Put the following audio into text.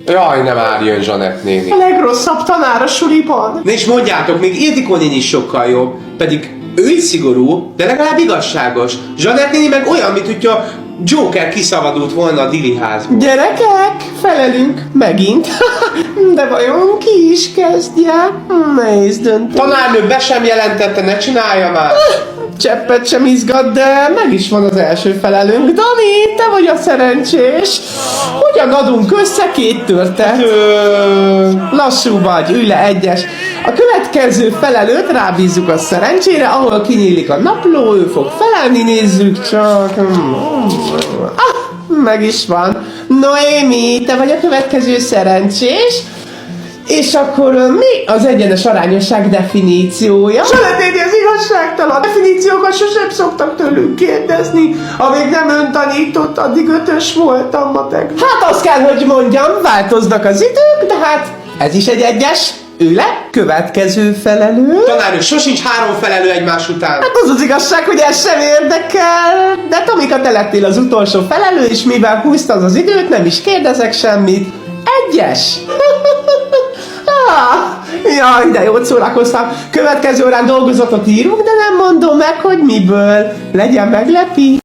Jaj, nem már jön Zsanett néni. A legrosszabb tanár a suliban. Ne is mondjátok, még Ildikó néni is sokkal jobb. Pedig ő is szigorú, de legalább igazságos. Zsanett néni meg olyan, mint hogyha Joker kiszabadult volna a Dili házból. Gyerekek, felelünk megint. De vajon ki is kezdje? Nehéz dönteni. Tanárnő be sem jelentette, ne csinálja már! Cseppet sem izgat, de meg is van az első felelőnk. Dani, te vagy a szerencsés. Hogyan adunk össze két törtet? Lassú vagy, ülj le egyes. A következő felelőt rábízzuk a szerencsére, ahol kinyílik a napló, ő fog felelni, nézzük csak. Meg is van. Noémi, te vagy a következő szerencsés. És akkor mi az egyenes arányosság definíciója? Zsanett, ez igazságtalan. Definíciókat sosem szoktak tőlünk kérdezni. Amíg nem ön tanított, addig 5-ös voltam matek. Hát azt kell, hogy mondjam, változnak az idők, de hát ez is egy egyes. Ülj le, következő felelő. Tanárnő, sosincs 3 felelő egymás után. Hát az az igazság, hogy ez sem érdekel. De Tomika, te lettél az utolsó felelő, és mivel húztad az időt, nem is kérdezek semmit. Egyes. Jaj, de jót szórakoztam. Következő órán dolgozatot írunk, de nem mondom meg, hogy miből. Legyen meglepi.